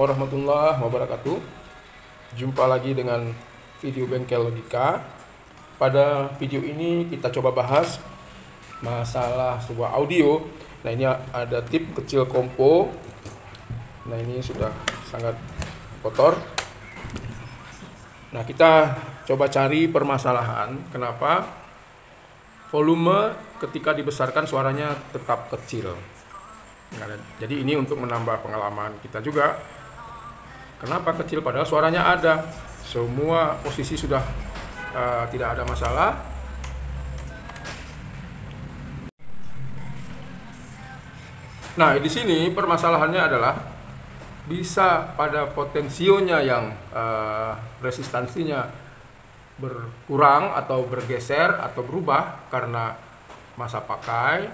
warahmatullahi wabarakatuh. Jumpa lagi dengan video Bengkel Logika. Pada video ini kita coba bahas masalah sebuah audio. Nah, ini ada tip kecil kompo. Nah, ini sudah sangat kotor. Nah, kita coba cari permasalahan kenapa volume ketika dibesarkan suaranya tetap kecil. Nah, jadi ini untuk menambah pengalaman kita juga. Kenapa kecil padahal suaranya ada? Semua posisi sudah tidak ada masalah. Nah, di sini permasalahannya adalah bisa pada potensionya yang resistansinya berkurang atau bergeser atau berubah karena masa pakai,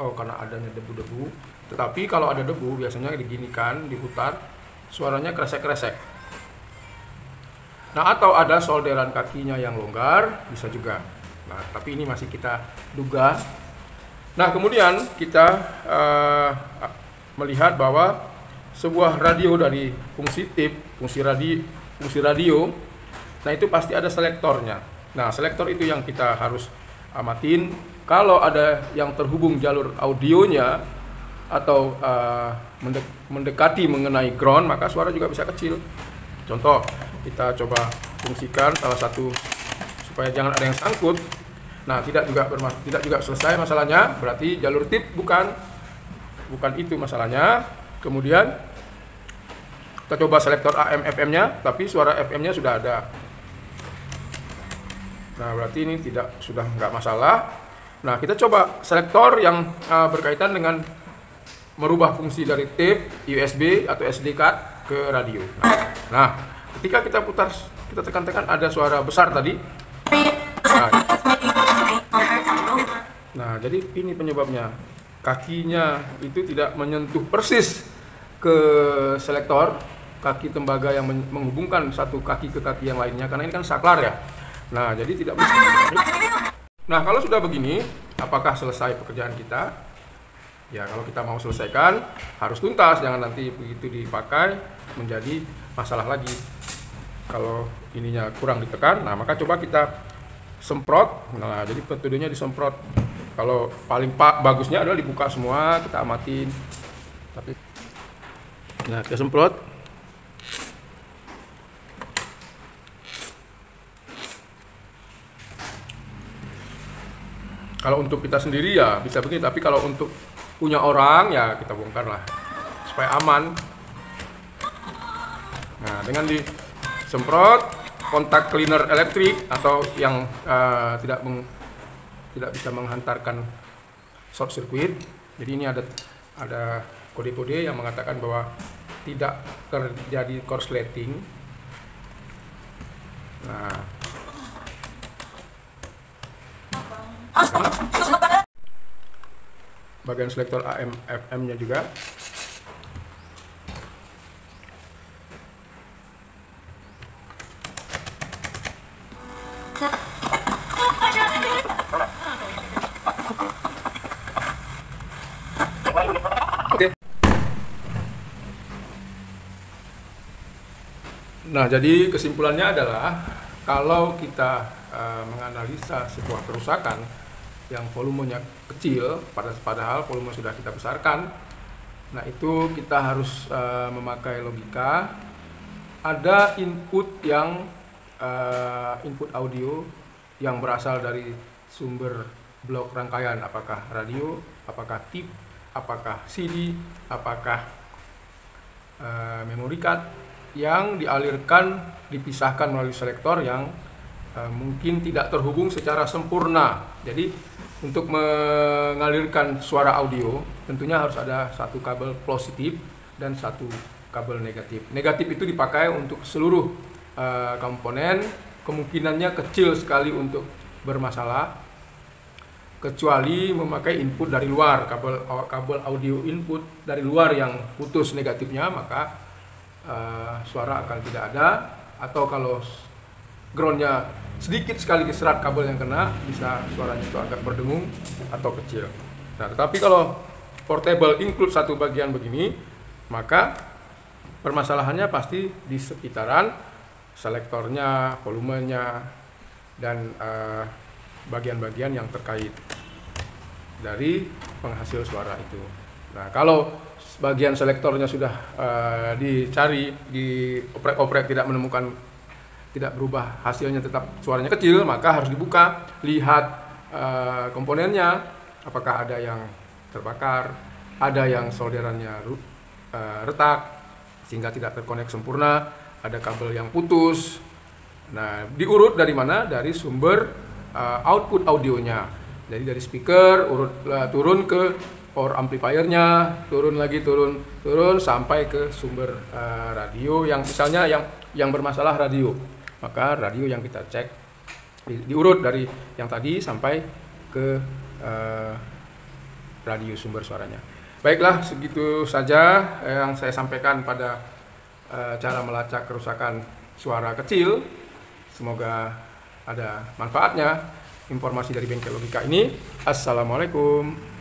karena adanya debu-debu. Tetapi kalau ada debu biasanya diginikan, diputar, suaranya kresek-kresek. Nah, atau ada solderan kakinya yang longgar, bisa juga. Nah, tapi ini masih kita duga. Nah, kemudian kita melihat bahwa sebuah radio dari fungsi tip, fungsi radio, nah itu pasti ada selektornya. Nah, selektor itu yang kita harus amatin. Kalau ada yang terhubung jalur audionya atau mendekati mengenai ground, maka suara juga bisa kecil. Contoh, kita coba fungsikan salah satu supaya jangan ada yang sangkut. Nah, tidak juga selesai masalahnya, berarti jalur tip bukan itu masalahnya. Kemudian kita coba selektor AM FM-nya, tapi suara FM-nya sudah ada. Nah, berarti ini sudah nggak masalah. Nah, kita coba selektor yang berkaitan dengan merubah fungsi dari tape, USB atau SD card ke radio. Nah, ketika kita putar, kita tekan-tekan ada suara besar tadi. Nah, jadi ini penyebabnya. Kakinya itu tidak menyentuh persis ke selektor, kaki tembaga yang menghubungkan satu kaki ke kaki yang lainnya, karena ini kan saklar ya. Nah, jadi tidak bisa. Nah, kalau sudah begini, apakah selesai pekerjaan kita? Ya, kalau kita mau selesaikan harus tuntas, jangan nanti begitu dipakai menjadi masalah lagi. Kalau ininya kurang ditekan, nah maka coba kita semprot. Nah, jadi metodenya disemprot. Kalau paling bagusnya adalah dibuka semua, kita amatin. Nah, kita semprot. Kalau untuk kita sendiri ya bisa begini, tapi kalau untuk punya orang ya kita bongkar lah supaya aman. Nah, dengan disemprot kontak cleaner elektrik atau yang tidak bisa menghantarkan short circuit. Jadi ini ada kode-kode yang mengatakan bahwa tidak terjadi korsleting. Nah, bagian selektor AM FM-nya juga. Oke. Nah, jadi kesimpulannya adalah kalau kita menganalisa sebuah kerusakan yang volumenya kecil, padahal volume sudah kita besarkan, nah itu kita harus memakai logika. Ada input audio yang berasal dari sumber blok rangkaian, apakah radio, apakah tip, apakah CD, apakah memory card, yang dialirkan, dipisahkan melalui selektor yang mungkin tidak terhubung secara sempurna. Jadi untuk mengalirkan suara audio tentunya harus ada satu kabel positif dan satu kabel negatif. Negatif itu dipakai untuk seluruh komponen, kemungkinannya kecil sekali untuk bermasalah, kecuali memakai input dari luar, kabel audio input dari luar yang putus negatifnya, maka suara akan tidak ada. Atau kalau groundnya sedikit sekali serat kabel yang kena, bisa suaranya itu agak berdengung atau kecil. Nah, tetapi kalau portable include satu bagian begini, maka permasalahannya pasti di sekitaran selektornya, volumenya, dan bagian-bagian yang terkait dari penghasil suara itu. Nah, kalau bagian selektornya sudah dicari, dioprek-oprek, tidak menemukan, tidak berubah, hasilnya tetap suaranya kecil, maka harus dibuka, lihat komponennya, apakah ada yang terbakar, ada yang solderannya retak sehingga tidak terkonek sempurna, ada kabel yang putus. Nah, diurut dari mana? Dari sumber output audionya. Jadi dari speaker turun ke power amplifiernya, turun lagi, turun sampai ke sumber radio yang misalnya yang bermasalah radio. Maka radio yang kita cek diurut dari yang tadi sampai ke radio sumber suaranya. Baiklah, segitu saja yang saya sampaikan pada cara melacak kerusakan suara kecil. Semoga ada manfaatnya informasi dari Bengkel Logika ini. Assalamualaikum.